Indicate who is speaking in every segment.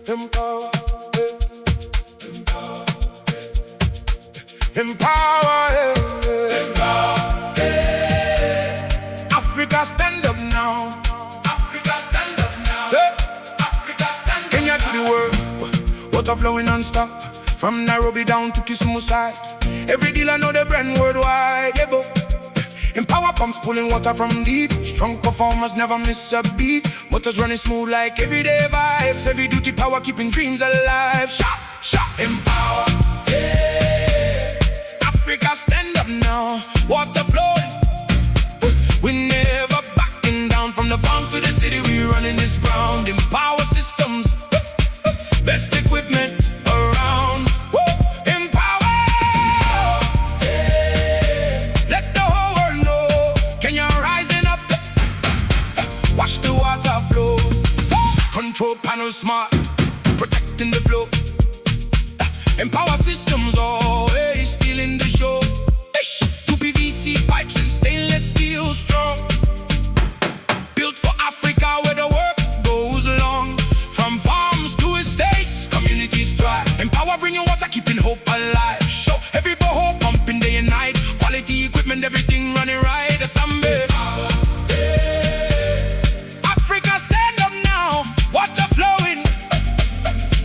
Speaker 1: Empower, empower, empower. Africa, stand up now. Africa, stand up now. Africa, stand up. Kenya to the world, water flowing non-stop. From Nairobi down to Kisumu side. Every dealer know the brand worldwide. Empower pumps pulling water from deep. Strong performers never miss a beat. Motors running smooth like everyday vibes. Heavy duty power keeping dreams alive. Shot, shot, empower. Yeah. Africa, stand up now. Water flowing. We never backing down. From the farms to the city, we running this ground. Empower systems, best equipment around. Empower. Yeah. Let the whole world know Kenya rising up. Watch the water flow. Control panel smart, protecting the flow. Empower systems always stealing the show. UPVC pipes and stainless steel strong. Built for Africa where the work goes along. From farms to estates, communities thrive. Empower bringing water, keeping hope alive. Show every borehole pumping day and night. Quality equipment, everything running right. Asambe. Africa, stand up now. Water flowing.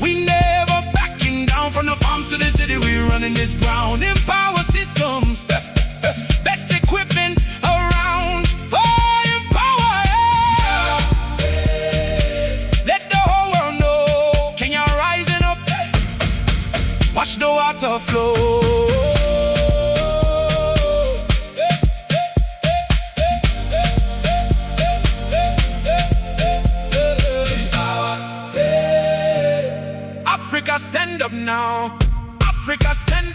Speaker 1: We never backing down. From the farms to the city, we running this ground. Empower systems, best equipment around. Oh, empower, yeah. Let the whole world know Kenya rising up. Watch the water flow. Africa, stand up now. Africa, stand